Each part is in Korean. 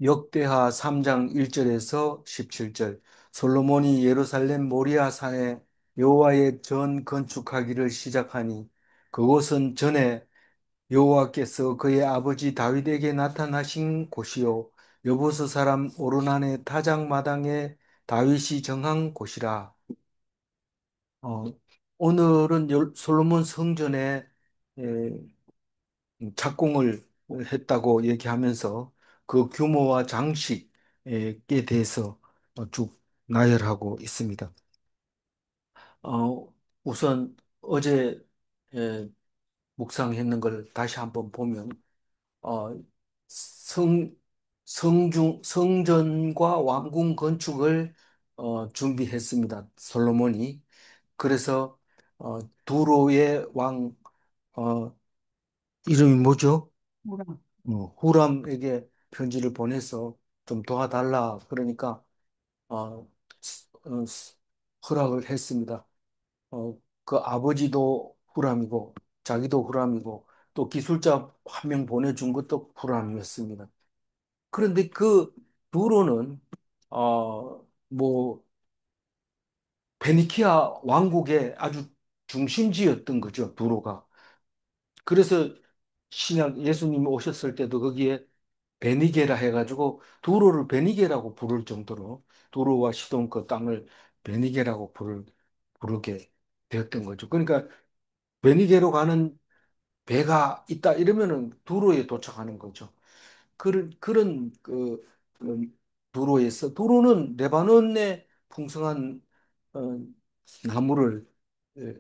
역대하 3장 1절에서 17절. 솔로몬이 예루살렘 모리아 산에 여호와의 전 건축하기를 시작하니 그곳은 전에 여호와께서 그의 아버지 다윗에게 나타나신 곳이요 여부스 사람 오르난의 타작마당에 다윗이 정한 곳이라. 어, 오늘은 솔로몬 성전에 착공을 했다고 얘기하면서 그 규모와 장식에 대해서 쭉 나열하고 있습니다. 우선 어제 에, 묵상했는 걸 다시 한번 보면 어, 성, 성전과 왕궁 건축을 준비했습니다. 솔로몬이. 그래서 두로의 왕 어, 이름이 뭐죠? 후람에게 편지를 보내서 좀 도와달라. 그러니까, 어, 허락을 했습니다. 그 아버지도 후람이고, 자기도 후람이고, 또 기술자 한 명 보내준 것도 후람이었습니다. 그런데 그 두로는, 뭐, 페니키아 왕국의 아주 중심지였던 거죠, 두로가. 그래서 신약 예수님이 오셨을 때도 거기에 베니게라 해가지고 두로를 베니게라고 부를 정도로 두로와 시돈 그 땅을 베니게라고 부르게 되었던 거죠. 그러니까 베니게로 가는 배가 있다 이러면은 두로에 도착하는 거죠. 그런 두로에서 두로는 레바논의 풍성한 어, 나무를 예,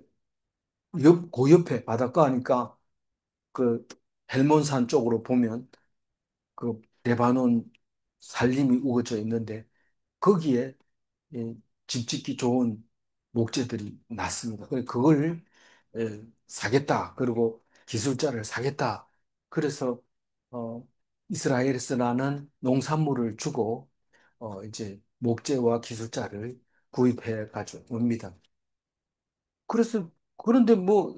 고옆에 바닷가 하니까 그 헬몬산 쪽으로 보면 그 레바논 산림이 우거져 있는데 거기에 예, 집 짓기 좋은 목재들이 났습니다. 그걸 사겠다. 그리고 기술자를 사겠다. 그래서 어, 이스라엘에서 나는 농산물을 주고 이제 목재와 기술자를 구입해 가지고 옵니다. 그래서 그런데 뭐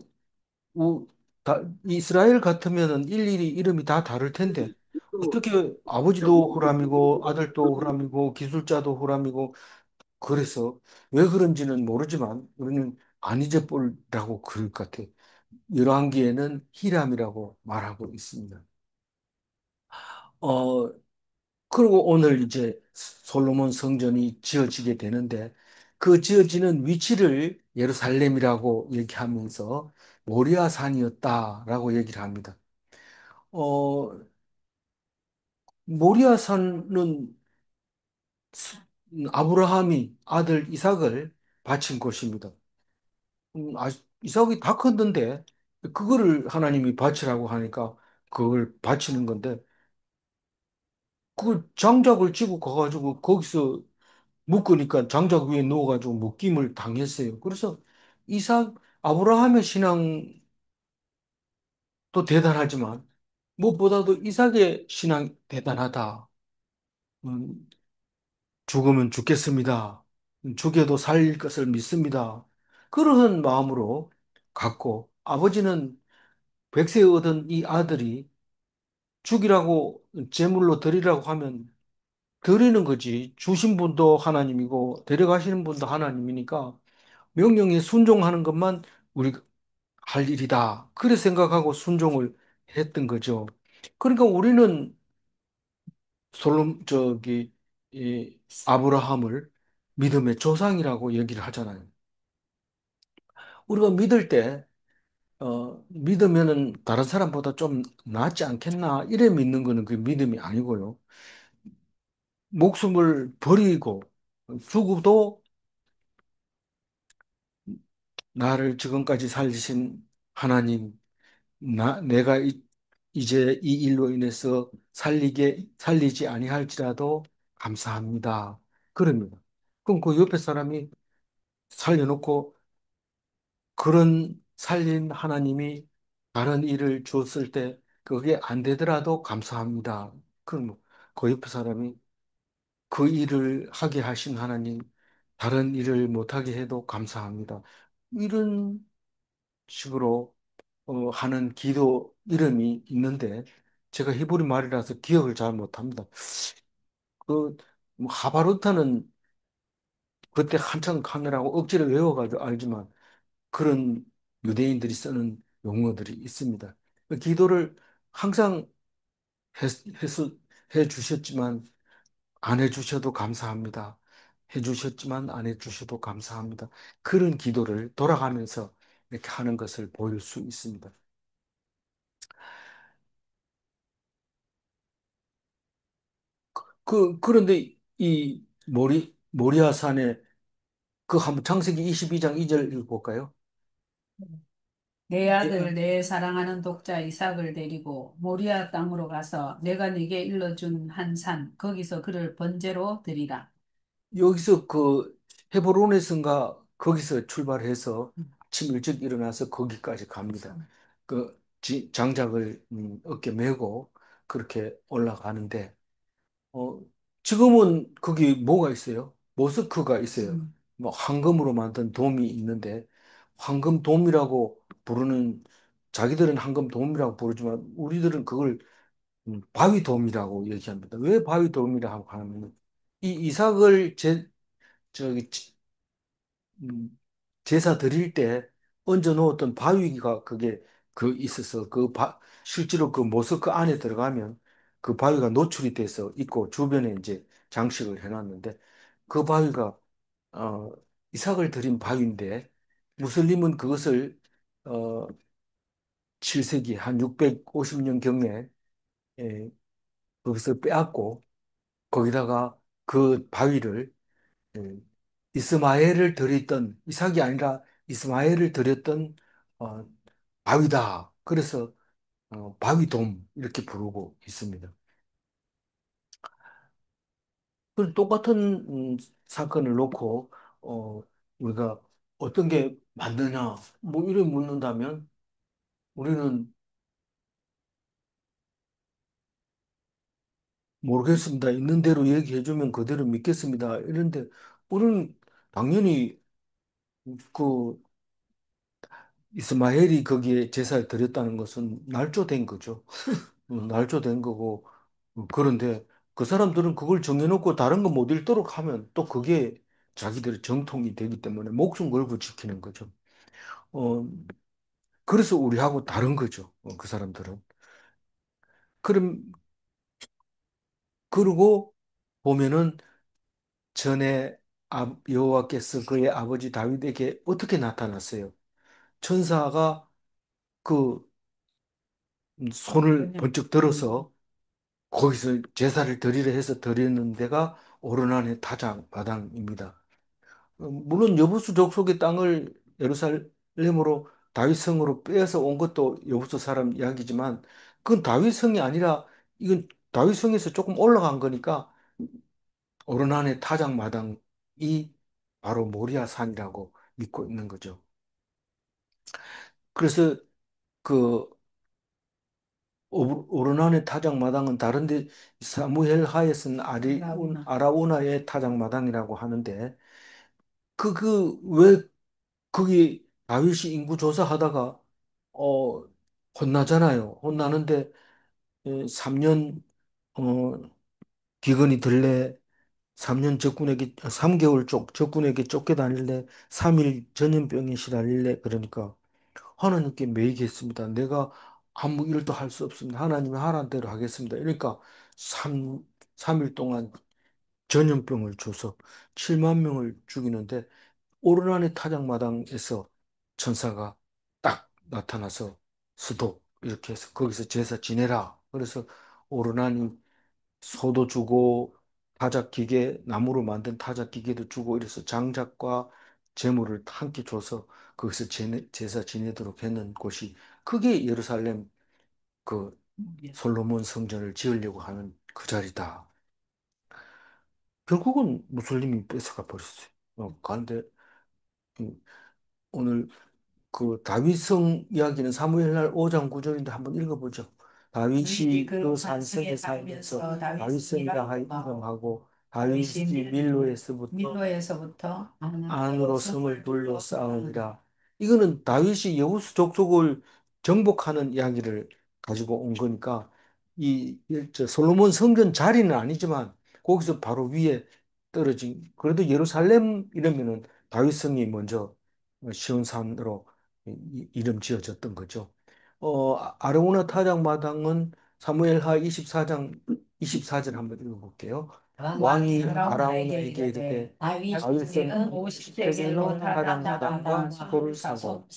이스라엘 같으면은 일일이 이름이 다 다를 텐데 어떻게 아버지도 호람이고 아들도 호람이고 기술자도 호람이고 그래서 왜 그런지는 모르지만 우리는 아니제볼이라고 그럴 것 같아요. 열왕기에는 히람이라고 말하고 있습니다. 어, 그리고 오늘 이제 솔로몬 성전이 지어지게 되는데 그 지어지는 위치를 예루살렘이라고 얘기하면서 모리아 산이었다라고 얘기를 합니다. 어, 모리아 산은 아브라함이 아들 이삭을 바친 곳입니다. 이삭이 다 컸는데 그거를 하나님이 바치라고 하니까 그걸 바치는 건데 그 장작을 지고 가가지고 거기서 묶으니까 장작 위에 누워가지고 묶임을 당했어요. 그래서 이삭 아브라함의 신앙도 대단하지만 무엇보다도 이삭의 신앙이 대단하다. 음, 죽으면 죽겠습니다. 죽여도 살릴 것을 믿습니다. 그러한 마음으로 갖고 아버지는 백세 얻은 이 아들이 죽이라고 제물로 드리라고 하면 드리는 거지. 주신 분도 하나님이고 데려가시는 분도 하나님이니까 명령에 순종하는 것만 우리가 할 일이다. 그래 생각하고 순종을 했던 거죠. 그러니까 우리는 이 아브라함을 믿음의 조상이라고 얘기를 하잖아요. 우리가 믿을 때 믿으면은 다른 사람보다 좀 낫지 않겠나 이래 믿는 거는 그 믿음이 아니고요. 목숨을 버리고 죽어도 나를 지금까지 살리신 하나님, 내가 이제 이 일로 인해서 살리지 아니할지라도 감사합니다. 그럽니다. 그럼 그 옆에 사람이 살려놓고 그런 살린 하나님이 다른 일을 줬을 때 그게 안 되더라도 감사합니다. 그럼 그 옆에 사람이 그 일을 하게 하신 하나님, 다른 일을 못하게 해도 감사합니다. 이런 식으로 하는 기도 이름이 있는데 제가 히브리 말이라서 기억을 잘 못합니다. 뭐 하바루타는 그때 한참 카메라고 억지로 외워가지고 알지만 그런 유대인들이 쓰는 용어들이 있습니다. 기도를 항상 해, 해 주셨지만 안 해주셔도 감사합니다. 해주셨지만 안 해주셔도 감사합니다. 그런 기도를 돌아가면서 이렇게 하는 것을 보일 수 있습니다. 그런데 이 모리아산에 그 한번 창세기 22장 2절 읽어볼까요? 내 예, 아들 내 사랑하는 독자 이삭을 데리고 모리아 땅으로 가서 내가 네게 일러준 한 산 거기서 그를 번제로 드리라. 여기서 그 헤브론에선가 거기서 출발해서 아침 일찍 일어나서 거기까지 갑니다. 그 장작을 어깨 메고 그렇게 올라가는데 어, 지금은 거기 뭐가 있어요? 모스크가 있어요. 뭐 황금으로 만든 돔이 있는데 황금돔이라고 부르는 자기들은 황금돔이라고 부르지만 우리들은 그걸 바위돔이라고 얘기합니다. 왜 바위돔이라고 하냐면 이 이삭을 저기 음, 제사 드릴 때 얹어 놓았던 바위가 그게 있어서 실제로 그 모스크 안에 들어가면 그 바위가 노출이 돼서 있고 주변에 이제 장식을 해놨는데 그 바위가 어, 이삭을 드린 바위인데 무슬림은 그것을 어, 7세기 한 650년 경에 예, 거기서 빼앗고 거기다가 그 바위를 예, 이스마엘을 드렸던 이삭이 아니라 이스마엘을 드렸던 어, 바위다. 그래서 바위돔 이렇게 부르고 있습니다. 그 똑같은 사건을 놓고 우리가 어떤 게 맞느냐 뭐 이래 묻는다면 우리는 모르겠습니다. 있는 대로 얘기해 주면 그대로 믿겠습니다. 이런데 우리는 당연히 그 이스마엘이 거기에 제사를 드렸다는 것은 날조된 거죠. 날조된 거고 그런데 그 사람들은 그걸 정해놓고 다른 거 못 읽도록 하면 또 그게 자기들의 정통이 되기 때문에 목숨 걸고 지키는 거죠. 어, 그래서 우리하고 다른 거죠. 그 사람들은. 그럼 그러고 보면은 전에 여호와께서 그의 아버지 다윗에게 어떻게 나타났어요? 천사가 그 손을 번쩍 들어서 거기서 제사를 드리려 해서 드리는 데가 오르난의 타작 마당입니다. 물론 여부수 족속의 땅을 예루살렘으로 다윗성으로 빼앗아 온 것도 여부수 사람 이야기지만 그건 다윗성이 아니라 이건 다윗성에서 조금 올라간 거니까 오르난의 타작 마당이 바로 모리아 산이라고 믿고 있는 거죠. 그래서 그 오르난의 타작 마당은 다른데 사무엘 하에서는 아라우나의 타작 마당이라고 하는데 왜 거기 다윗이 인구 조사하다가 어 혼나잖아요. 혼나는데 3년 어 기근이 들래 3년 적군에게 3개월 적군에게 쫓겨다닐래 3일 전염병에 시달릴래 그러니까 하나님께 매이겠습니다. 내가 아무 일도 할 수 없습니다. 하나님이 하라는 대로 하겠습니다. 그러니까 3일 동안 전염병을 줘서 7만 명을 죽이는데 오르난의 타작마당에서 천사가 딱 나타나서 수도 이렇게 해서 거기서 제사 지내라. 그래서 오르난이 소도 주고 타작기계 나무로 만든 타작기계도 주고 이래서 장작과 재물을 함께 줘서 거기서 제사 지내도록 했는 곳이 그게 예루살렘 그 솔로몬 성전을 지으려고 하는 그 자리다. 결국은 무슬림이 뺏어가 버렸어요. 그런데 음, 오늘 그 다윗성 이야기는 사무엘날 5장 9절인데 한번 읽어보죠. 다윗이 그 산성에 살면서 다윗성이라 하여 이름하고 다윗이 밀로에서부터 안으로 성을 둘러싸우니라. 이거는 다윗이 여호수 족속을 정복하는 이야기를 가지고 온 거니까 저 솔로몬 성전 자리는 아니지만 거기서 바로 위에 떨어진, 그래도 예루살렘 이러면은 다윗성이 먼저 시온 산으로 이름 지어졌던 거죠. 아르모나 타작마당은 사무엘하 24장 24절 한번 읽어볼게요. 왕이 아라우나에게 이르되 다윗은 50세겔로 타작마당과 수도를 사고.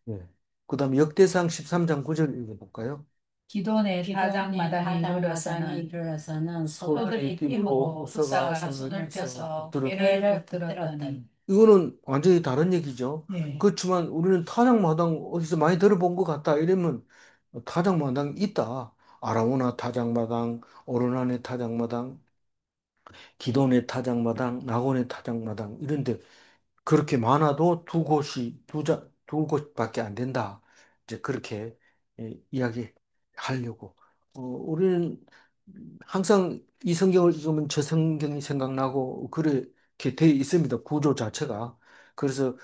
예. 그다음 역대상 13장 9절 읽어볼까요? 기돈의 타작마당이 타작마당이 이르러서는 이르러서는 소들이 소들이 뛰고 뛰고 우사가 우사가 손을 손을 펴서 펴서 배를 배를 붙들었더니. 붙들었더니. 이거는 완전히 다른 얘기죠. 네. 그렇지만 우리는 타작마당 어디서 많이 들어본 것 같다. 이러면 타작마당 있다. 아라우나 타작마당, 오르난의 타작마당, 기돈의 타작마당, 나곤의 타작마당 이런데 그렇게 많아도 두 곳이 두 곳밖에 안 된다. 이제 그렇게 이야기하려고. 우리는 항상 이 성경을 읽으면 저 성경이 생각나고 그렇게 돼 있습니다. 구조 자체가. 그래서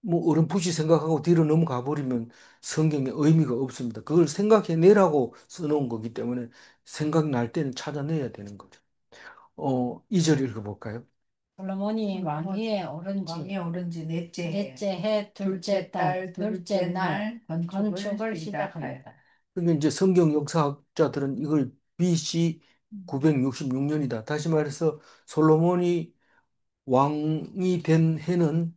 뭐 어렴풋이 생각하고 뒤로 넘어가 버리면 성경에 의미가 없습니다. 그걸 생각해내라고 써놓은 거기 때문에 생각날 때는 찾아내야 되는 거죠. 2절 읽어볼까요? 솔로몬이 왕위에 오른 왕에 지 오른 지 넷째 해, 넷째 해 둘째 달 둘째 날 건축을 시작하였다. 시작하였다. 그러니까 이제 성경 역사학자들은 이걸 BC 966년이다. 다시 말해서 솔로몬이 왕이 된 해는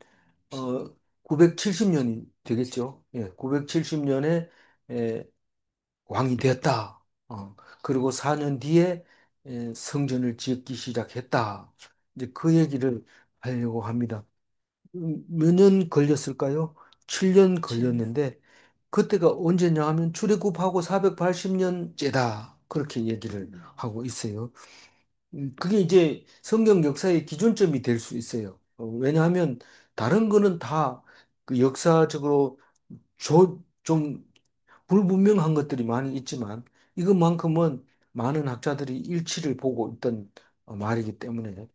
970년이 되겠죠. 예, 970년에 왕이 되었다. 그리고 4년 뒤에 성전을 짓기 시작했다. 이제 그 얘기를 하려고 합니다. 몇 년 걸렸을까요? 7년 7년. 걸렸는데 그때가 언제냐 하면 출애굽하고 480년째다. 그렇게 얘기를 하고 있어요. 그게 이제 성경 역사의 기준점이 될 수 있어요. 왜냐하면 다른 거는 다 그 역사적으로 좀 불분명한 것들이 많이 있지만 이것만큼은 많은 학자들이 일치를 보고 있던 말이기 때문에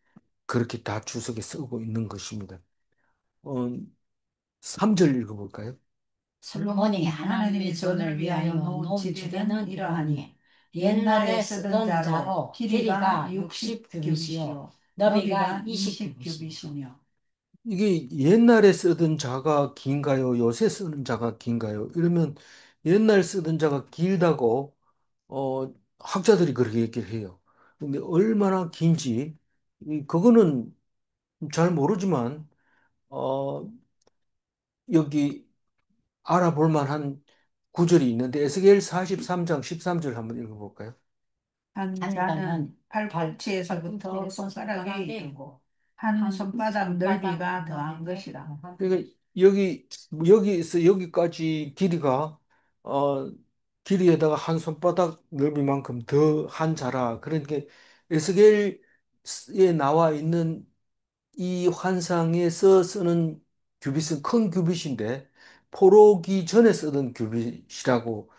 그렇게 다 주석에 쓰고 있는 것입니다. 어, 3절 읽어볼까요? 솔로몬이 하나님의 전을 위하여 놓은 지대는 이러하니 옛날에 쓰던 자로 길이가 60규빗이요 너비가 20규빗이요. 규빗이며. 이게 옛날에 쓰던 자가 긴가요? 요새 쓰는 자가 긴가요? 이러면 옛날 쓰던 자가 길다고 학자들이 그렇게 얘기를 해요. 근데 얼마나 긴지 그거는 잘 모르지만 어, 여기 알아볼 만한 구절이 있는데 에스겔 43장 13절 한번 읽어볼까요? 한 한 자는 자는 팔꿈치에서부터 손가락에 이르고 한 손바닥 넓이가 더한 것이라. 그러니까 여기서 여기까지 길이가 어 길이에다가 한 손바닥 넓이만큼 더 한 자라. 그러니까 에스겔에 나와 있는 이 환상에서 쓰는 규빗은 큰 규빗인데 포로기 전에 쓰던 규빗이라고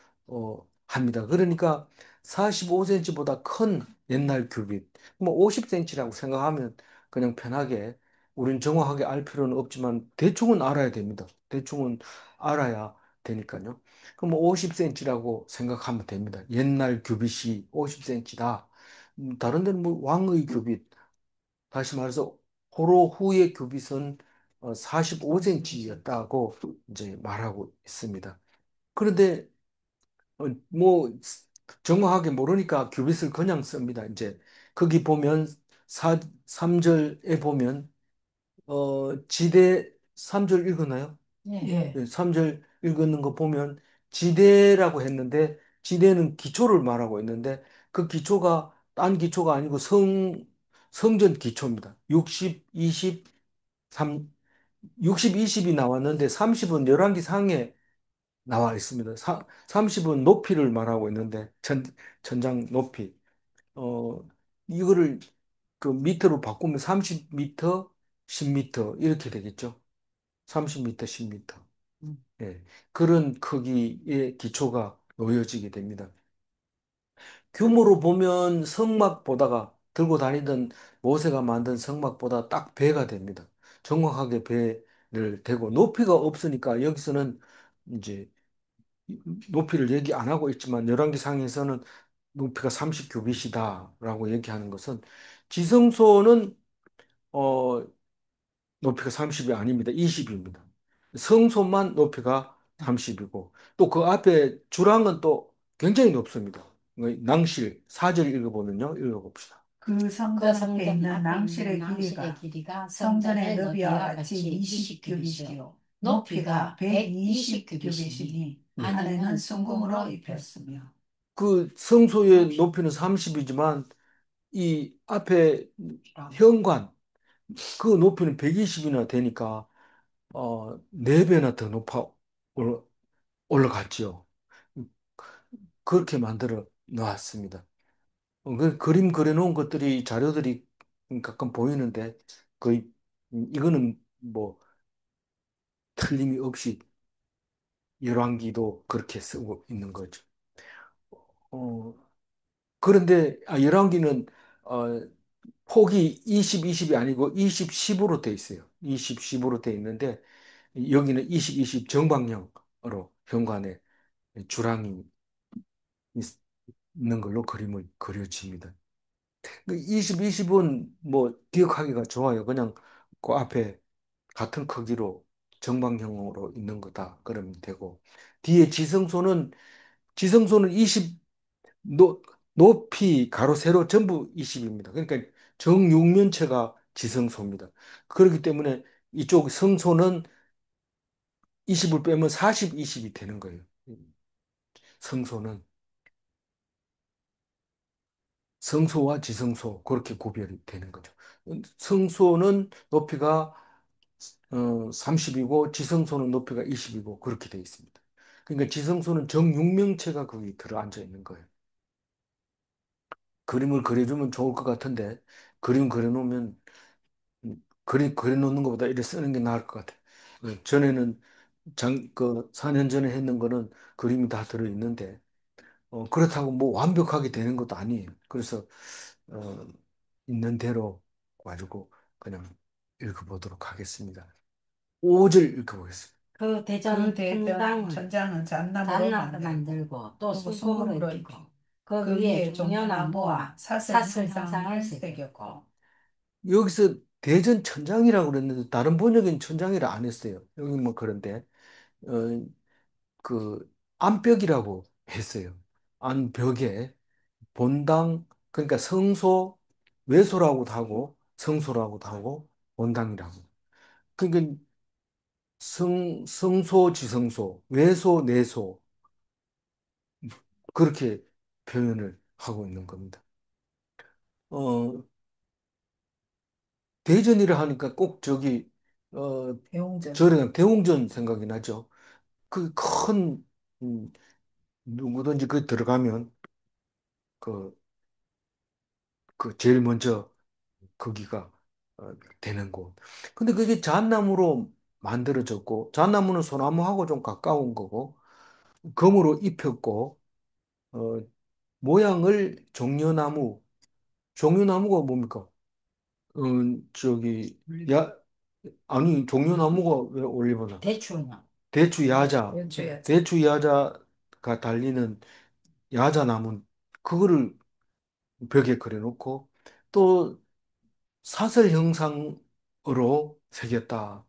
합니다. 그러니까 45cm보다 큰 옛날 규빗, 뭐 50cm라고 생각하면 그냥 편하게 우린 정확하게 알 필요는 없지만 대충은 알아야 됩니다. 대충은 알아야 되니까요. 그럼 뭐 50cm라고 생각하면 됩니다. 옛날 규빗이 50cm다. 다른 데는 뭐 왕의 규빗, 다시 말해서 포로 후의 규빗은 45cm였다고 이제 말하고 있습니다. 그런데 뭐 정확하게 모르니까 규빗을 그냥 씁니다. 이제 거기 보면 3절에 보면 지대 3절 읽었나요? 예. 3절 읽는 거 보면 지대라고 했는데 지대는 기초를 말하고 있는데 그 기초가 딴 기초가 아니고 성전 기초입니다. 60, 20, 3, 60, 20이 나왔는데 30은 열왕기 상에 나와 있습니다. 30은 높이를 말하고 있는데 천장 높이. 어, 이거를 그 미터로 바꾸면 30m, 10m 이렇게 되겠죠. 30m, 10m. 예, 그런 크기의 기초가 놓여지게 됩니다. 규모로 보면 성막보다가 들고 다니던 모세가 만든 성막보다 딱 배가 됩니다. 정확하게 배를 대고 높이가 없으니까 여기서는 이제 높이를 얘기 안 하고 있지만 열왕기상에서는 높이가 30규빗이다라고 얘기하는 것은 지성소는 어, 높이가 30이 아닙니다. 20입니다. 성소만 높이가 30이고 또 그 앞에 주랑은 또 굉장히 높습니다. 낭실 4절 읽어보면요. 읽어봅시다. 그 그 성전 앞에 성전 있는 앞에 있는 낭실의 낭실의 길이가 길이가 성전의 성전의 너비와 너비와 같이 같이 20규빗이요 20규빗이요. 높이가 높이가 120규빗이니 120규빗이니 안에는 안에는 순금으로 순금으로 입혔으며 그 성소의 높이는 30이지만 이 앞에 입혔더라. 현관 그 높이는 120이나 되니까 4배나 더 높아 올- 올라갔지요. 그렇게 만들어 놨습니다. 그 그림 그려놓은 것들이 자료들이 가끔 보이는데 거의 이거는 뭐 틀림이 없이 열왕기도 그렇게 쓰고 있는 거죠. 어, 그런데 열왕기는 어, 폭이 20, 20이 아니고 20, 10으로 돼 있어요. 20, 10으로 돼 있는데 여기는 20, 20 정방향으로 현관에 주랑이 있는 걸로 그림을 그려집니다. 20, 20은 뭐 기억하기가 좋아요. 그냥 그 앞에 같은 크기로 정방향으로 있는 거다. 그러면 되고. 뒤에 지성소는 20, 높이, 가로, 세로 전부 20입니다. 그러니까 정육면체가 지성소입니다. 그렇기 때문에 이쪽 성소는 20을 빼면 40, 20이 되는 거예요. 성소는. 성소와 지성소, 그렇게 구별이 되는 거죠. 성소는 높이가 30이고 지성소는 높이가 20이고 그렇게 되어 있습니다. 그러니까 지성소는 정육면체가 거기 들어앉아 있는 거예요. 그림을 그려주면 좋을 것 같은데 그림 그려놓으면 그림 그려놓는 것보다 이렇게 쓰는 게 나을 것 같아요. 전에는 4년 전에 했는 거는 그림이 다 들어있는데 그렇다고 뭐 완벽하게 되는 것도 아니에요. 그래서 어, 있는 대로 가지고 그냥 읽어보도록 하겠습니다. 5절 읽어보겠습니다. 그 그 대전 대전 천당을 천장은 잣나무로 단나무로 만들고 만들고 또 또 순금으로 순금으로 입히고 입히고 그 그 위에 위에 종려나무와 종려나무와 사슬 사슬 형상을 형상을 새겼고 새겼고 여기서 대전 천장이라고 그랬는데 다른 번역엔 천장이라 안 했어요. 여기 뭐 그런데 어, 그 안벽이라고 했어요. 안벽에 본당 그러니까 성소 외소라고도 하고 성소라고도 하고 본당이라고. 그러니까 성소 지성소 외소 내소 그렇게 표현을 하고 있는 겁니다. 어, 대전이라 하니까 꼭 저기 어, 대웅전 저랑 대웅전 생각이 나죠. 그 큰 누구든지 그 들어가면 그, 그 제일 먼저 거기가 되는 곳. 근데 그게 잣나무로 만들어졌고 잣나무는 소나무하고 좀 가까운 거고 금으로 입혔고 어, 모양을 종려나무가 뭡니까? 저기 야 아니 종려나무가 왜 올리브나 대추나 대추 야자 연주야자 대추 야자가 달리는 야자나무 그거를 벽에 그려놓고 또 사슬 형상으로 새겼다.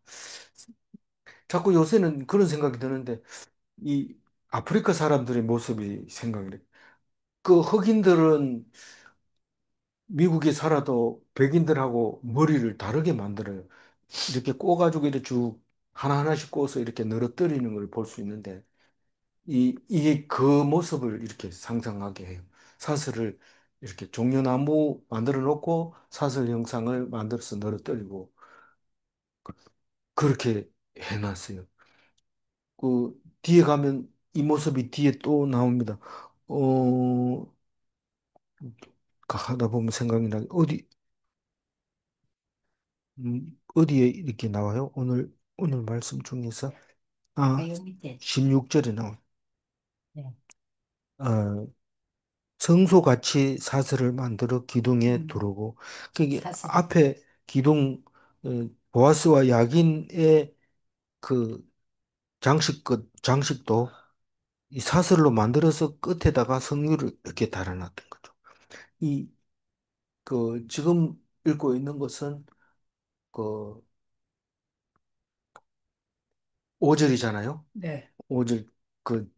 자꾸 요새는 그런 생각이 드는데 이 아프리카 사람들의 모습이 생각이 돼. 그 흑인들은 미국에 살아도 백인들하고 머리를 다르게 만들어요. 이렇게 꼬가지고 이렇게 쭉 하나하나씩 꼬서 이렇게 늘어뜨리는 걸 볼 수 있는데 이게 그 모습을 이렇게 상상하게 해요. 사슬을 이렇게 종려나무 만들어 놓고 사슬 형상을 만들어서 늘어뜨리고 그렇게 해놨어요. 그 뒤에 가면 이 모습이 뒤에 또 나옵니다. 어, 하다 보면 생각이 나. 어디에 이렇게 나와요? 오늘 말씀 중에서 아, 요 밑에 16절에 나와요. 네. 어, 성소같이 사슬을 만들어 기둥에 음, 두르고 그게 사슬 앞에 기둥 보아스와 야긴의 그 장식도 이 사슬로 만들어서 끝에다가 성류를 이렇게 달아놨던 거죠. 이, 지금 읽고 있는 것은 그 5절이잖아요. 네. 5절, 그,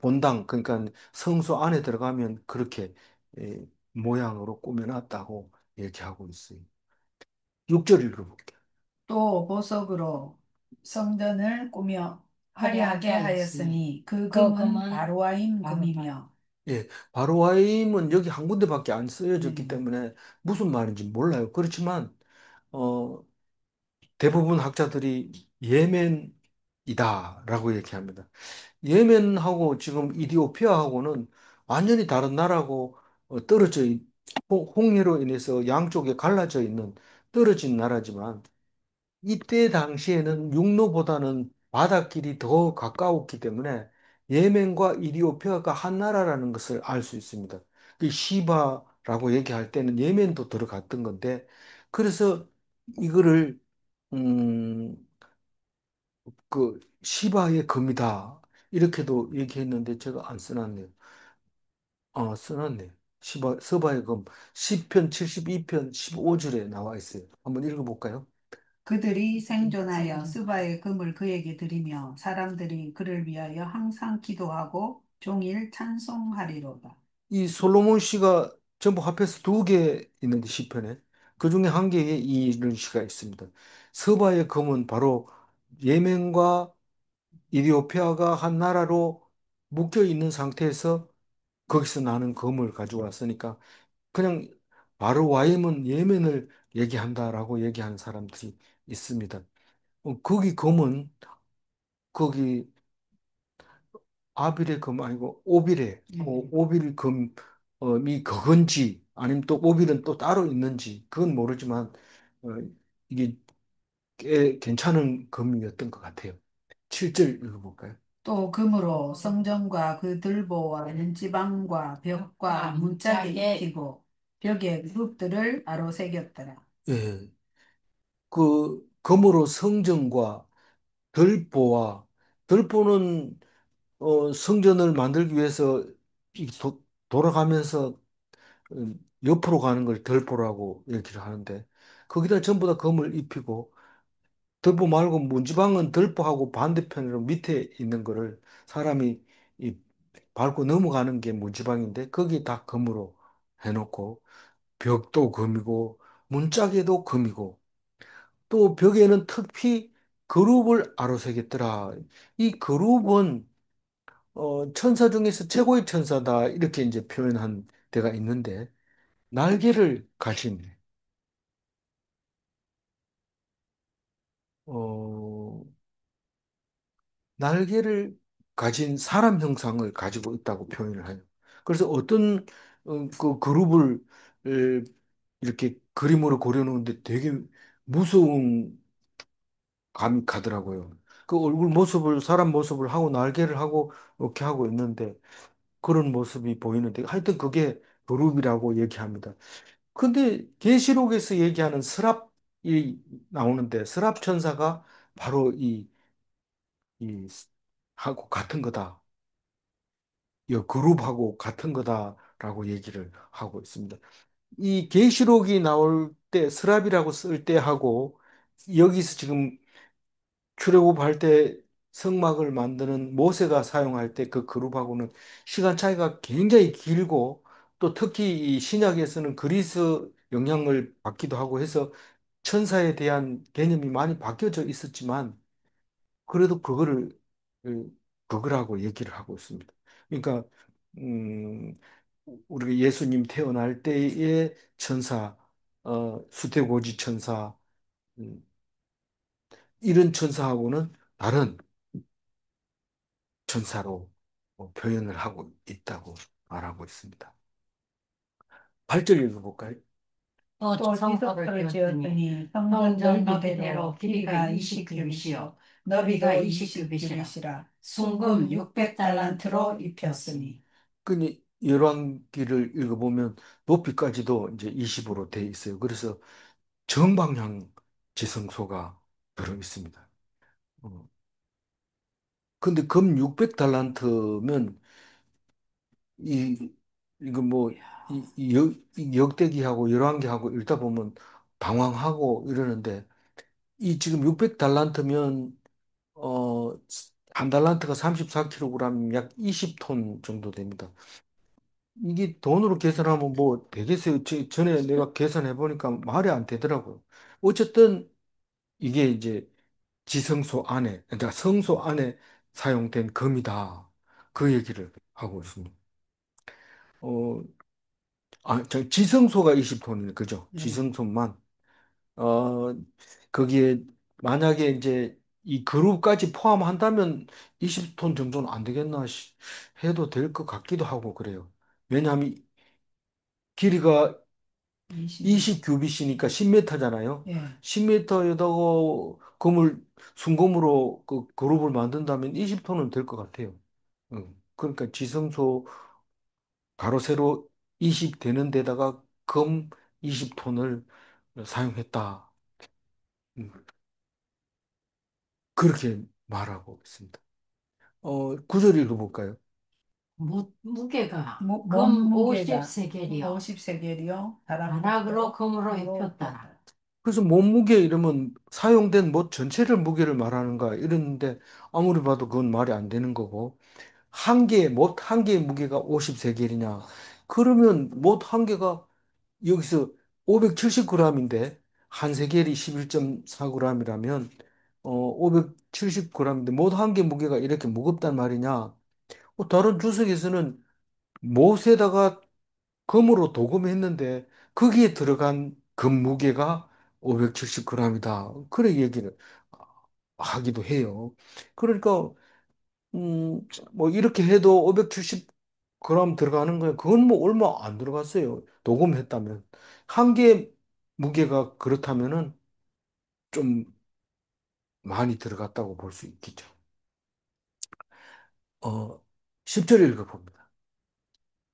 본당, 그러니까 성소 안에 들어가면 그렇게 예, 모양으로 꾸며놨다고 얘기하고 있어요. 6절 읽어볼게요. 또 보석으로 성전을 꾸며 화려하게 화려하게 하였으니 하였으니 그 그 금은 금은 바로와임 바로 금이며 예, 바로와임은 여기 한 군데밖에 안 쓰여졌기 음, 때문에 무슨 말인지 몰라요. 그렇지만, 어, 대부분 학자들이 예멘이다라고 얘기합니다. 예멘하고 지금 이디오피아하고는 완전히 다른 나라고 떨어져 홍해로 인해서 양쪽에 갈라져 있는 떨어진 나라지만 이때 당시에는 육로보다는 바닷길이 더 가까웠기 때문에 예멘과 이디오피아가 한 나라라는 것을 알 수 있습니다. 그 시바라고 얘기할 때는 예멘도 들어갔던 건데 그래서 이거를 음, 시바의 금이다 이렇게도 얘기했는데 제가 안 써놨네요. 써놨네. 서바의 금 10편 72편 15절에 나와 있어요. 한번 읽어볼까요? 그들이 생존하여 스바의 금을 그에게 드리며 사람들이 그를 위하여 항상 기도하고 종일 찬송하리로다. 이 솔로몬 시가 전부 합해서 두 개 있는데 시편에 그 중에 한 개에 이런 시가 있습니다. 서바의 금은 바로 예멘과 이디오피아가 한 나라로 묶여 있는 상태에서 거기서 나는 금을 가져왔으니까 그냥 바로 와임은 예멘을 얘기한다라고 얘기하는 사람들이 있습니다. 거기 금은 거기 아빌의 금 아니고 오빌의 오빌 금이 그건지 아니면 또 오빌은 또 따로 있는지 그건 모르지만 어, 이게 꽤 괜찮은 금이었던 것 같아요. 7절 읽어볼까요? 또 금으로 성전과 그 들보와 문지방과 벽과 문짝에 입히고 벽에 그룹들을 아로새겼더라. 예, 그 금으로 성전과 들보와 들보는 성전을 만들기 위해서 이 돌아가면서 옆으로 가는 걸 들보라고 얘기를 하는데 거기다 전부 다 금을 입히고 들보 말고 문지방은 들보하고 반대편으로 밑에 있는 거를 사람이 이 밟고 넘어가는 게 문지방인데 거기 다 금으로 해놓고 벽도 금이고 문짝에도 금이고 또 벽에는 특히 그룹을 아로새겼더라. 이 그룹은 천사 중에서 최고의 천사다 이렇게 이제 표현한 데가 있는데 날개를 가진 어, 날개를 가진 사람 형상을 가지고 있다고 표현을 해요. 그래서 어떤 그 그룹을 에, 이렇게 그림으로 그려놓는데 되게 무서운 감이 가더라고요. 그 얼굴 모습을 사람 모습을 하고 날개를 하고 이렇게 하고 있는데 그런 모습이 보이는데 하여튼 그게 그룹이라고 얘기합니다. 근데 계시록에서 얘기하는 스랍이 나오는데 스랍 천사가 바로 이 하고 같은 거다. 이 그룹하고 같은 거다라고 얘기를 하고 있습니다. 이 계시록이 나올 때 스랍이라고 쓸 때 하고 여기서 지금 출애굽할 때 성막을 만드는 모세가 사용할 때 그 그룹하고는 시간 차이가 굉장히 길고 또 특히 이 신약에서는 그리스 영향을 받기도 하고 해서 천사에 대한 개념이 많이 바뀌어져 있었지만 그래도 그거라고 얘기를 하고 있습니다. 그러니까 음, 우리가 예수님 태어날 때의 천사, 수태고지 천사 음, 이런 천사하고는 다른 천사로 표현을 하고 있다고 말하고 있습니다. 8절 읽어볼까요? 또 또 지성소를 지성소를 지었더니 지었더니 성전 성전 넓이대로 넓이대로 길이가 길이가 20규빗이요 20규빗이요 너비도 너비가 20규빗이라 20규빗이라 순금 순금 600달란트로 600달란트로 입혔으니 입혔으니 그 열왕기를 읽어보면 높이까지도 이제 20으로 돼 있어요. 그래서 정방향 지성소가 들어 있습니다. 어, 근데 금 600달란트면 이 이거 뭐 이 역대기하고 열왕기하고 읽다 보면 당황하고 이러는데 이 지금 600달란트면 어 한 달란트가 34kg 약 20톤 정도 됩니다. 이게 돈으로 계산하면 뭐 되겠어요. 전에 내가 계산해 보니까 말이 안 되더라고요. 어쨌든 이게 이제 지성소 안에, 그러니까 성소 안에 사용된 금이다. 그 얘기를 하고 있습니다. 어, 지성소가 20톤이네. 그죠? 네. 지성소만. 어, 거기에 만약에 이제 이 그룹까지 포함한다면 20톤 정도는 안 되겠나 해도 될 것 같기도 하고 그래요. 왜냐하면 길이가 20. 20규빗이니까 10m잖아요. 예. 10m에다가 금을 순금으로 그 그룹을 만든다면 20톤은 될 것 같아요. 그러니까 지성소 가로 세로 20 되는 데다가 금 20톤을 사용했다. 음, 그렇게 말하고 있습니다. 구절 읽어볼까요? 무게가 금 몸무게가 50세겔이요. 50세겔이요. 다락으로 금으로 다락으로 입혔다. 입혔다. 그래서 몸무게 이러면 사용된 못 전체를 무게를 말하는가 이러는데 아무리 봐도 그건 말이 안 되는 거고 못 한 개의 무게가 50세겔이냐 그러면 못 한 개가 여기서 570g인데 한 세겔이 11.4g이라면 570g인데 못 한 개 무게가 이렇게 무겁단 말이냐 다른 주석에서는 못에다가 금으로 도금했는데 거기에 들어간 금 무게가 570g이다. 그래 얘기를 하기도 해요. 그러니까 뭐 이렇게 해도 570g 들어가는 거예요. 그건 뭐 얼마 안 들어갔어요. 도금했다면 한 개 무게가 그렇다면은 좀 많이 들어갔다고 볼 수 있겠죠. 어, 10절 읽어봅니다.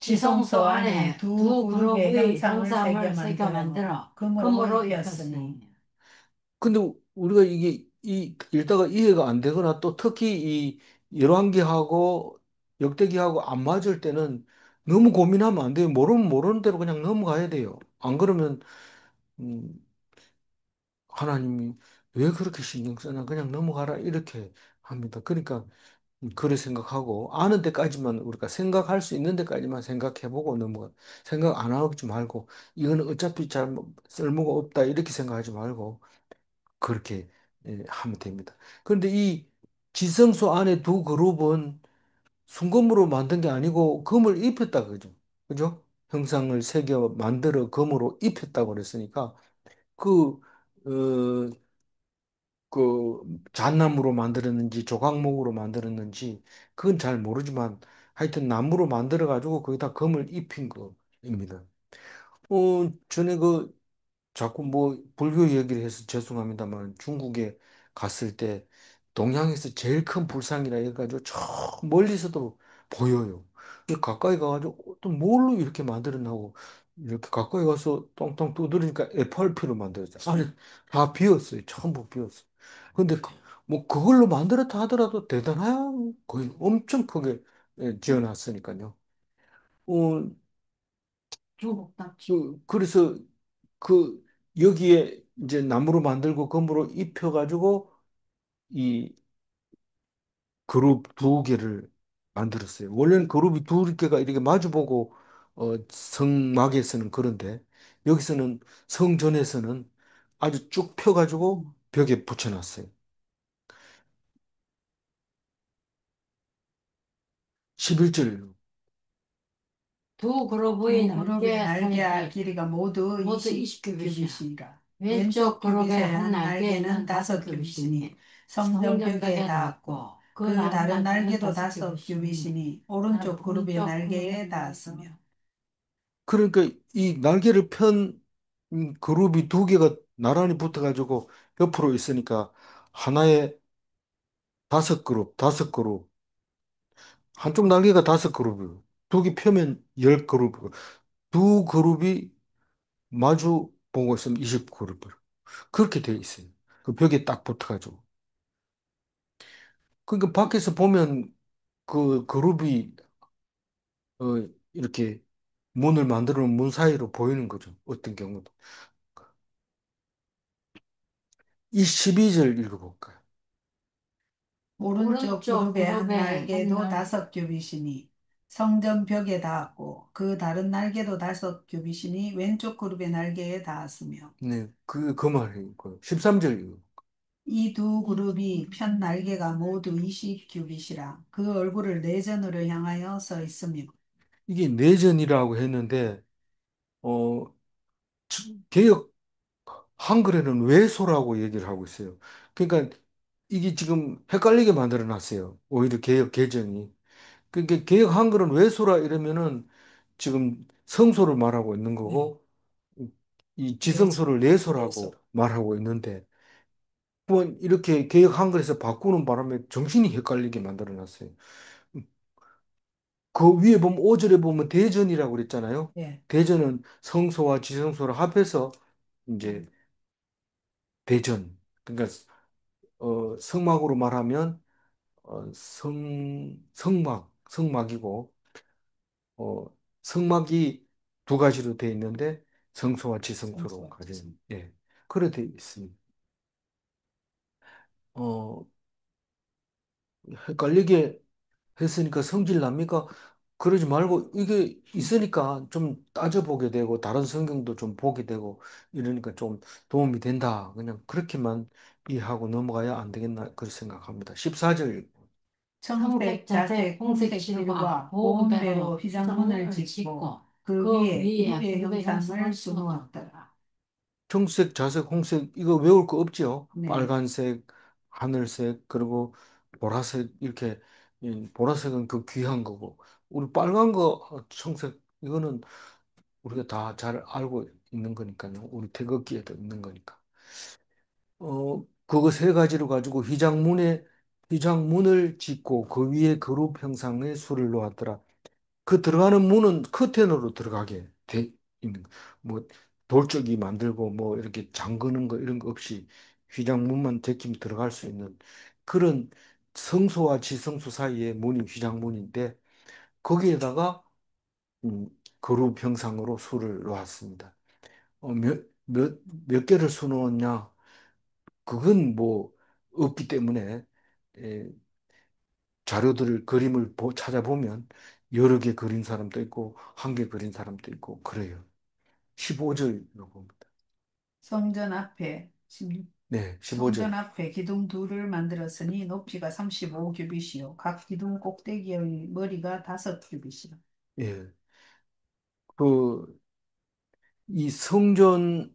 지성소 안에 두 그룹의 형상을 새겨 만들어 금으로 금으로 입혔으니. 입혔으니. 근데 우리가 이게 읽다가 이해가 안 되거나 또 특히 이 열왕기하고 역대기하고 안 맞을 때는 너무 고민하면 안 돼요. 모르면 모르는 대로 그냥 넘어가야 돼요. 안 그러면 음, 하나님이 왜 그렇게 신경 쓰나 그냥 넘어가라 이렇게 합니다. 그러니까 그래 생각하고 아는 데까지만 우리가 생각할 수 있는 데까지만 생각해보고 넘어가. 생각 안 하지 말고 이거는 어차피 잘 쓸모가 없다 이렇게 생각하지 말고 그렇게 하면 됩니다. 그런데 이 지성소 안에 두 그룹은 순금으로 만든 게 아니고 금을 입혔다 그죠? 그죠? 형상을 새겨 만들어 금으로 입혔다고 그랬으니까 그, 어, 그 잣나무로 만들었는지 조각목으로 만들었는지 그건 잘 모르지만 하여튼 나무로 만들어 가지고 거기다 금을 입힌 거입니다. 전에 자꾸 뭐 불교 얘기를 해서 죄송합니다만 중국에 갔을 때 동양에서 제일 큰 불상이라 해가지고 저 멀리서도 보여요. 가까이 가가지고 또 뭘로 이렇게 만들었나고 이렇게 가까이 가서 똥똥 두드리니까 FRP로 만들었어요. 안에 다 비었어요. 전부 비었어요. 근데 뭐 그걸로 만들었다 하더라도 대단한 거의 엄청 크게 지어놨으니까요. 어, 중국답지. 그래서 그 여기에 이제 나무로 만들고 금으로 입혀가지고 이 그룹 두 개를 만들었어요. 원래는 그룹이 두 개가 이렇게 마주보고 성막에서는 그런데 여기서는 성전에서는 아주 쭉 펴가지고 벽에 붙여놨어요. 11절. 두 그룹의 두 그룹의 날개 날개 사이기 길이가 모두 모두 20규빗이라. 20규빗이라. 왼쪽 왼쪽 규빗의 그룹의 한 한 날개는 날개는 5규빗이니 5규빗이니 성전벽에 성전벽에 닿았고 닿았고 그 그 다른 다른 날개는 날개도 5규빗이니 5규빗이니 오른쪽 그룹의 오른쪽 날개에 그룹에 닿았으며. 그러니까 이 날개를 편 그룹이 두 개가 나란히 붙어가지고 옆으로 있으니까 하나에 다섯 그룹, 다섯 그룹. 한쪽 날개가 다섯 그룹이고 두 개 펴면 열 그룹이고 두 그룹이 마주 보고 있으면 20 그룹. 그렇게 돼 있어요. 그 벽에 딱 붙어가지고. 그러니까 밖에서 보면 그 그룹이 이렇게 문을 만들어 놓은 문 사이로 보이는 거죠. 어떤 경우도. 이 12절 읽어볼까요? 오른쪽 오른쪽 그룹의 한 그룹의 날개도 한 다섯 규빗이니 성전 벽에 닿았고 그 다른 날개도 다섯 규빗이니 왼쪽 그룹의 날개에 닿았으며 네, 그 말이고요. 13절 읽어. 이 두 그룹이 편 날개가 모두 20 규빗이라 그 얼굴을 내전으로 향하여 서 있으며 이게 내전이라고 했는데, 어, 개역 한글에는 외소라고 얘기를 하고 있어요. 그러니까 이게 지금 헷갈리게 만들어 놨어요. 오히려 개역 개정이. 그러니까 개역 한글은 외소라 이러면은 지금 성소를 말하고 있는 거고, 이 지성소를 내소라고 말하고 있는데, 뭐 이렇게 개역 한글에서 바꾸는 바람에 정신이 헷갈리게 만들어 놨어요. 그 위에 보면 5절에 보면 대전이라고 그랬잖아요. 예. 대전은 성소와 지성소를 합해서 이제 대전. 그러니까 성막으로 말하면 성막이고 어, 성막이 두 가지로 되어 있는데 성소와 지성소로 가진 예. 그래 되어 있습니다. 어, 헷갈리게 했으니까 성질 납니까? 그러지 말고 이게 있으니까 좀 따져보게 되고 다른 성경도 좀 보게 되고 이러니까 좀 도움이 된다. 그냥 그렇게만 이해하고 넘어가야 안 되겠나 그렇게 생각합니다. 14절. 청색, 청백자색 자색, 홍색 실과 고운 배로 휘장문을 짓고 그 그 위에 위에 그룹의 그룹의 형상을 형상을 수놓았더라. 청색, 자색, 홍색 이거 외울 거 없지요? 네. 빨간색, 하늘색 그리고 보라색 이렇게 보라색은 그 귀한 거고 우리 빨간 거 청색 이거는 우리가 다 잘 알고 있는 거니까요. 우리 태극기에도 있는 거니까. 그거 세 가지로 가지고 휘장문을 짓고 그 위에 그룹 형상의 술을 놓았더라. 그 들어가는 문은 커튼으로 들어가게 돼 있는 거. 뭐 돌적이 만들고 뭐 이렇게 잠그는 거 이런 거 없이 휘장문만 제끼면 들어갈 수 있는 그런 성소와 지성소 사이에 문이 휘장문인데 거기에다가 그룹 형상으로 술을 놓았습니다. 몇 개를 수놓았냐? 그건 뭐 없기 때문에 에, 자료들을 그림을 찾아보면 여러 개 그린 사람도 있고 한 개 그린 사람도 있고 그래요. 15절로 봅니다. 성전 앞에 네, 성전 15절. 앞에 기둥 둘을 만들었으니 높이가 35 규빗이요 각 기둥 꼭대기의 머리가 다섯 규빗이라. 예. 그, 이 성전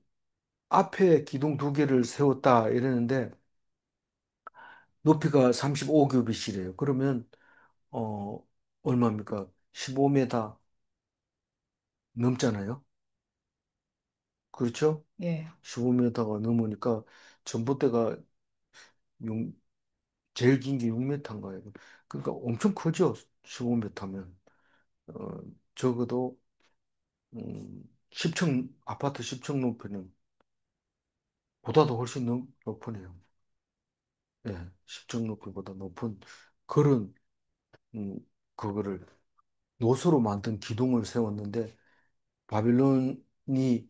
앞에 기둥 두 개를 세웠다 이러는데 높이가 35규빗이래요. 그러면 얼마입니까? 15m 넘잖아요. 그렇죠? 예. 15m가 넘으니까 전봇대가 육- 제일 긴 게 6m인가요? 그러니까 엄청 크죠? 15m면. 어, 적어도 10층 아파트 10층 높이는 보다도 훨씬 높으네요. 예, 10층 높이보다 높은 그런 음, 그거를 노수로 만든 기둥을 세웠는데 바빌론이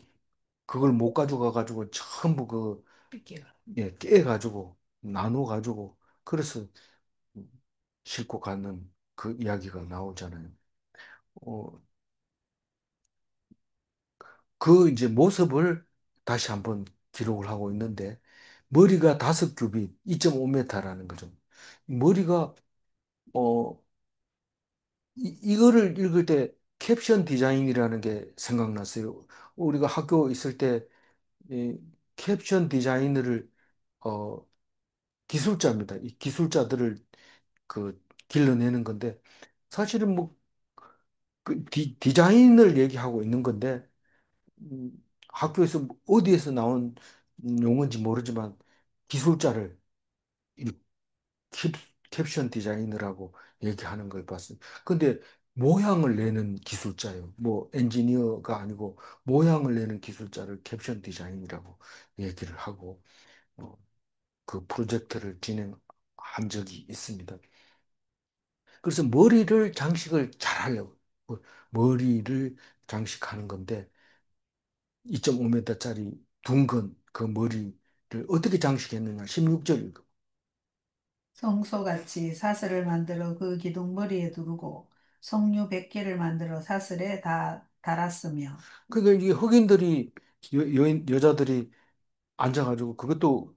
그걸 못 가져가 가지고 전부 예, 깨가지고 나눠가지고 그래서 싣고 가는 그 이야기가 나오잖아요. 어, 그 이제 모습을 다시 한번 기록을 하고 있는데 머리가 5규빗, 2.5m라는 거죠. 머리가 어 이거를 읽을 때 캡션 디자인이라는 게 생각났어요. 우리가 학교 있을 때 이 캡션 디자이너를 어 기술자입니다. 이 기술자들을 그 길러내는 건데 사실은 뭐 그 디자인을 얘기하고 있는 건데 음, 학교에서 뭐 어디에서 나온 용어인지 모르지만 기술자를 이 캡, 캡션 디자이너라고 얘기하는 걸 봤어요. 근데 모양을 내는 기술자예요. 뭐 엔지니어가 아니고 모양을 내는 기술자를 캡션 디자인이라고 얘기를 하고 그 프로젝트를 진행하는 한 적이 있습니다. 그래서 머리를 장식을 잘 하려고. 머리를 장식하는 건데 2.5m짜리 둥근 그 머리를 어떻게 장식했느냐? 16절 읽어. 성소같이 사슬을 만들어 그 기둥 머리에 두르고 석류 100개를 만들어 사슬에 다 달았으며 그러니까 이게 흑인들이 여자들이 앉아가지고 그것도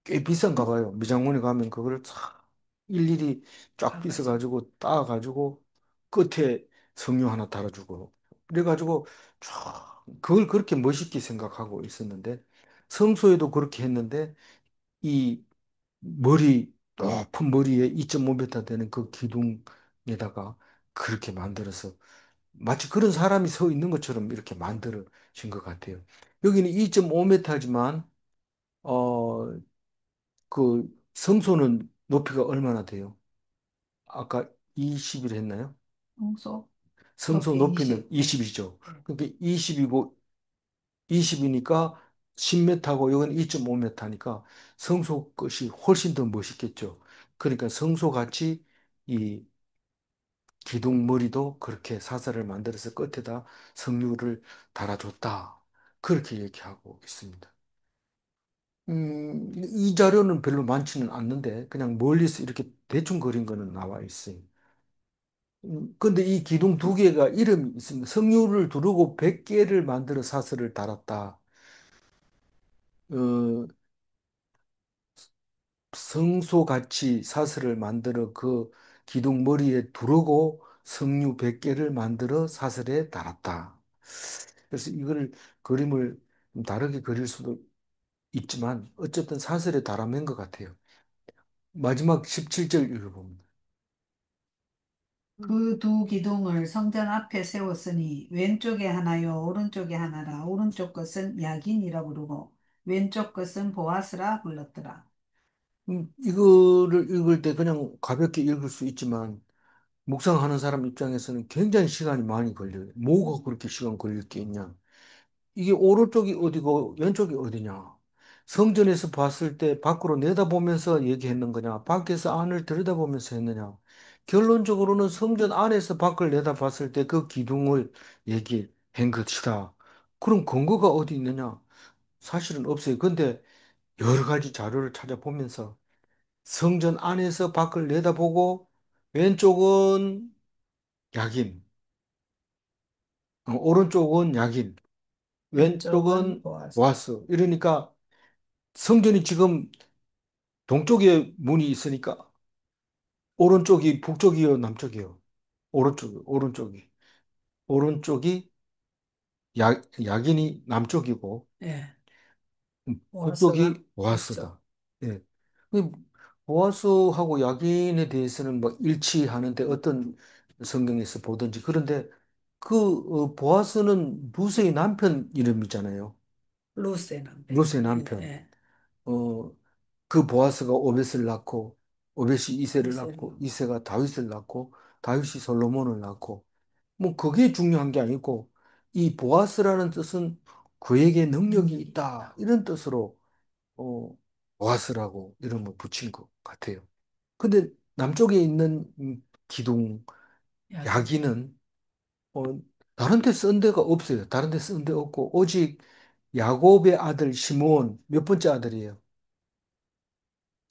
꽤 비싼가 봐요. 미장원에 가면 그거를 싹 일일이 쫙 빗어가지고 따가지고 끝에 석류 하나 달아주고 그래가지고 쫙 그걸 그렇게 멋있게 생각하고 있었는데 성소에도 그렇게 했는데 이 머리 높은 머리에 2.5m 되는 그 기둥에다가 그렇게 만들어서 마치 그런 사람이 서 있는 것처럼 이렇게 만들어진 것 같아요. 여기는 2.5m지만 그 성소는 높이가 얼마나 돼요? 아까 20일 했나요? 성소 성소 높이 높이는 20. 네. 20이죠. 네. 그러니까 20이고 20이니까 10m고 여기는 2.5m니까 성소 것이 훨씬 더 멋있겠죠. 그러니까 성소 같이 이 기둥 머리도 그렇게 사슬을 만들어서 끝에다 석류를 달아줬다. 그렇게 얘기하고 있습니다. 이 자료는 별로 많지는 않는데 그냥 멀리서 이렇게 대충 그린 거는 나와 있어요. 근데 이 기둥 두 개가 이름이 있습니다. 석류를 두르고 100개를 만들어 사슬을 달았다. 어, 성소같이 사슬을 만들어 그 기둥 머리에 두르고 석류 100개를 만들어 사슬에 달았다. 그래서 이걸 그림을 좀 다르게 그릴 수도 있지만 어쨌든 사슬에 달아낸 것 같아요. 마지막 17절 읽어봅니다. 그 두 기둥을 성전 앞에 세웠으니 왼쪽에 하나요 오른쪽에 하나라. 오른쪽 것은 야긴이라 부르고 왼쪽 것은 보아스라 불렀더라. 이거를 읽을 때 그냥 가볍게 읽을 수 있지만 묵상하는 사람 입장에서는 굉장히 시간이 많이 걸려요. 뭐가 그렇게 시간 걸릴 게 있냐? 이게 오른쪽이 어디고 왼쪽이 어디냐? 성전에서 봤을 때 밖으로 내다보면서 얘기했는 거냐? 밖에서 안을 들여다보면서 했느냐? 결론적으로는 성전 안에서 밖을 내다봤을 때 그 기둥을 얘기한 것이다. 그럼 근거가 어디 있느냐? 사실은 없어요. 근데 여러 가지 자료를 찾아보면서 성전 안에서 밖을 내다보고 왼쪽은 야긴, 오른쪽은 야긴, 왼쪽은 왼쪽은 보아스. 보아스. 이러니까 성전이 지금 동쪽에 문이 있으니까 오른쪽이 북쪽이요, 남쪽이요? 오른쪽이. 오른쪽이 야긴이 남쪽이고 예. 보아스가 북쪽이 북쪽. 보아스다. 예. 그 보아스하고 야긴에 대해서는 뭐 일치하는데 어떤 성경에서 보든지 그런데 그 보아스는 루스의 남편 이름이잖아요. 루스의 남편. 루스의 예. 남편. 예. 어, 그 보아스가 오벳을 낳고 오벳이 이새를 낳고 이세로. 이새가 다윗을 낳고 다윗이 솔로몬을 낳고 뭐 그게 중요한 게 아니고 이 보아스라는 뜻은 그에게 능력이 있다 이런 뜻으로 어, 보아스라고 이름을 붙인 것 같아요. 근데 남쪽에 있는 기둥 야긴. 야기는 어, 다른 데 쓴 데가 없어요. 다른 데 쓴 데 없고 오직 야곱의 아들 시므온 몇 번째 아들이에요?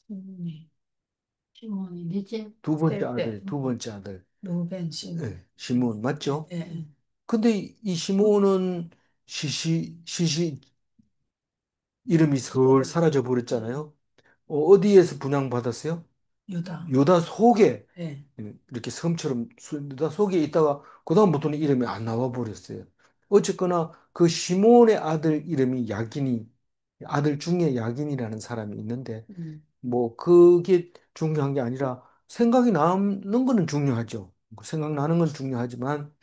시몬이 시몬이 넷째 두 번째 셋째. 아들, 두 번째 아들. 루벤 시몬. 예, 시므온 예. 맞죠? 예. 근데 이 시므온은 시시 이름이 서울 사라져 버렸잖아요. 어디에서 분양받았어요? 유다. 유다 속에 예. 이렇게 섬처럼 유다 속에 있다가 그다음부터는 이름이 안 나와 버렸어요. 어쨌거나 그 시몬의 아들 이름이 야긴이 아들 중에 야긴이라는 사람이 있는데 음. 뭐 그게 중요한 게 아니라 생각이 나는 거는 중요하죠. 생각나는 건 중요하지만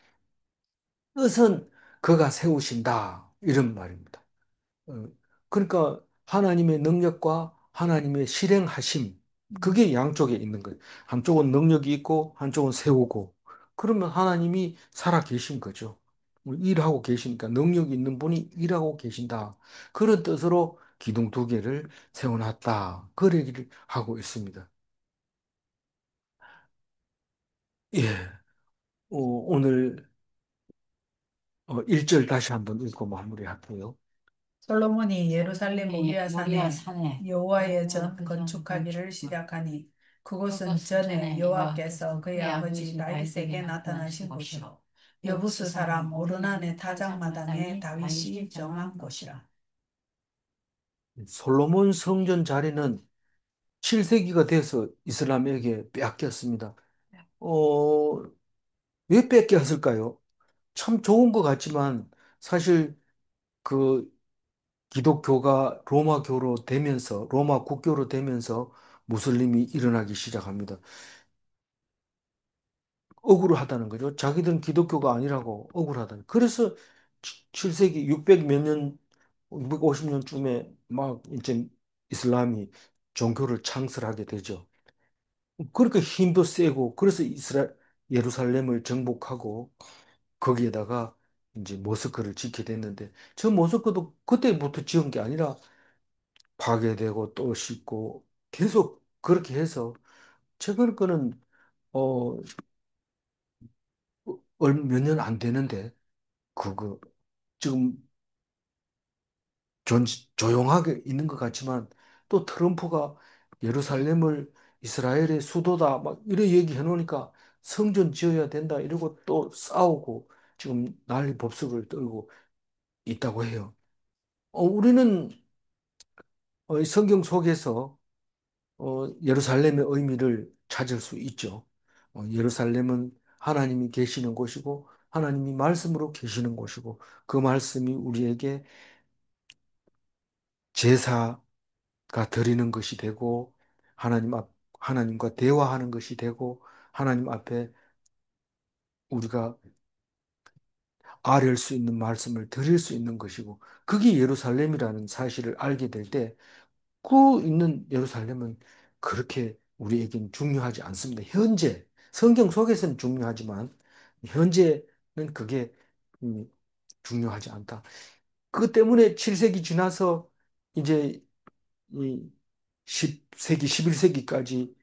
뜻은 그가 세우신다 이런 말입니다. 어, 그러니까 하나님의 능력과 하나님의 실행하심, 그게 양쪽에 있는 거예요. 한쪽은 능력이 있고, 한쪽은 세우고, 그러면 하나님이 살아 계신 거죠. 일하고 계시니까 능력이 있는 분이 일하고 계신다. 그런 뜻으로 기둥 두 개를 세워놨다. 그 얘기를 하고 있습니다. 예, 오늘 1절 다시 한번 읽고 마무리할게요. 솔로몬이 예루살렘 모리아 모리아 산에 산에 여호와의 전 건축하기를 시작하니 그곳은 전에 여호와께서 그의 아버지 다윗에게 나타나신 곳이요 여부스 사람 오르난의 타작마당에 다윗이 정한 곳이라. 솔로몬 성전 자리는 7세기가 돼서 이슬람에게 빼앗겼습니다. 어, 왜 뺏겼을까요? 참 좋은 것 같지만 사실 그 기독교가 로마교로 되면서 로마 국교로 되면서 무슬림이 일어나기 시작합니다. 억울하다는 거죠. 자기들은 기독교가 아니라고 억울하다는. 그래서 7세기 600 몇 년, 650년쯤에 막 이제 이슬람이 종교를 창설하게 되죠. 그러니까 힘도 세고 그래서 예루살렘을 정복하고 거기에다가 이제 모스크를 짓게 됐는데 저 모스크도 그때부터 지은 게 아니라 파괴되고 또 짓고 계속 그렇게 해서 최근 거는 어 몇 년 안 되는데 그거 지금 조용하게 있는 것 같지만 또 트럼프가 예루살렘을 이스라엘의 수도다 막 이런 얘기해 놓으니까 성전 지어야 된다 이러고 또 싸우고 지금 난리 법석을 떨고 있다고 해요. 우리는 이 성경 속에서 예루살렘의 의미를 찾을 수 있죠. 예루살렘은 하나님이 계시는 곳이고 하나님이 말씀으로 계시는 곳이고 그 말씀이 우리에게 제사가 드리는 것이 되고 하나님과 대화하는 것이 되고 하나님 앞에 우리가 아뢰 수 있는 말씀을 드릴 수 있는 것이고 그게 예루살렘이라는 사실을 알게 될 때 그 있는 예루살렘은 그렇게 우리에겐 중요하지 않습니다. 현재 성경 속에서는 중요하지만 현재는 그게 음, 중요하지 않다. 그 때문에 7세기 지나서 이제 이 10세기, 11세기까지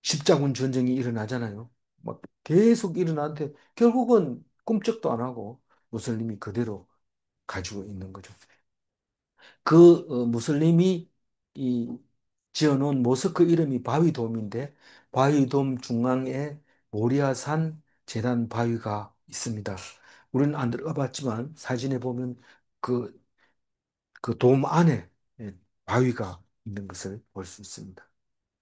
십자군 전쟁이 일어나잖아요. 막 계속 일어나는데 결국은 꿈쩍도 안 하고 무슬림이 그대로 가지고 있는 거죠. 그 무슬림이 이 지어놓은 모스크 이름이 바위돔인데 바위돔 중앙에 모리아산 제단 바위가 있습니다. 우리는 안 들어가 봤지만 사진에 보면 그, 그 돔 안에 바위가 있는 것을 볼 수 있습니다.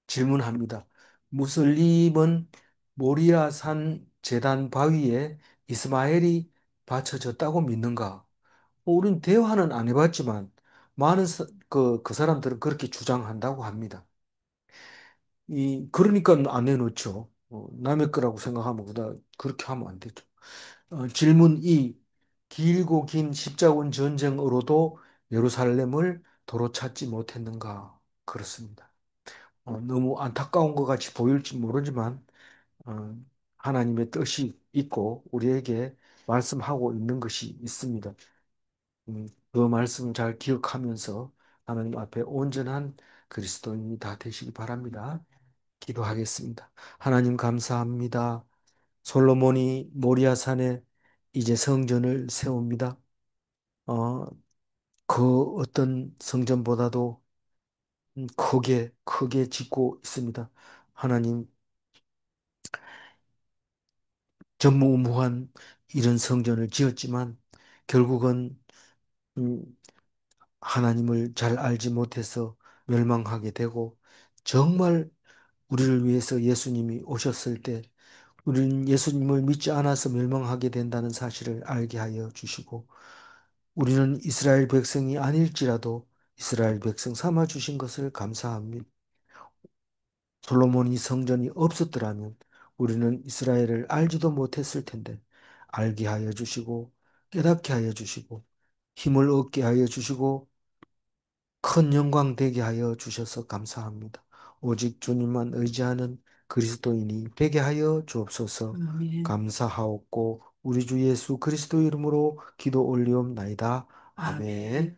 질문합니다. 무슬림은 모리아산 제단 바위에 이스마엘이 바쳐졌다고 믿는가? 우린 대화는 안 해봤지만 많은 그 사람들은 그렇게 주장한다고 합니다. 그러니까 안 해놓죠. 남의 거라고 생각하면 그렇게 하면 안 되죠. 질문 2. 길고 긴 십자군 전쟁으로도 예루살렘을 도로 찾지 못했는가? 그렇습니다. 너무 안타까운 것 같이 보일지 모르지만 어, 하나님의 뜻이 있고 우리에게 말씀하고 있는 것이 있습니다. 그 말씀을 잘 기억하면서 하나님 앞에 온전한 그리스도인이 다 되시기 바랍니다. 기도하겠습니다. 하나님 감사합니다. 솔로몬이 모리아산에 이제 성전을 세웁니다. 어, 그 어떤 성전보다도 크게 짓고 있습니다. 하나님, 전무후무한 이런 성전을 지었지만 결국은 음, 하나님을 잘 알지 못해서 멸망하게 되고 정말 우리를 위해서 예수님이 오셨을 때 우리는 예수님을 믿지 않아서 멸망하게 된다는 사실을 알게 하여 주시고 우리는 이스라엘 백성이 아닐지라도 이스라엘 백성 삼아 주신 것을 감사합니다. 솔로몬이 성전이 없었더라면 우리는 이스라엘을 알지도 못했을 텐데 알게 하여 주시고 깨닫게 하여 주시고 힘을 얻게 하여 주시고 큰 영광 되게 하여 주셔서 감사합니다. 오직 주님만 의지하는 그리스도인이 되게 하여 주옵소서. 아멘. 감사하옵고 우리 주 예수 그리스도 이름으로 기도 올리옵나이다. 아멘.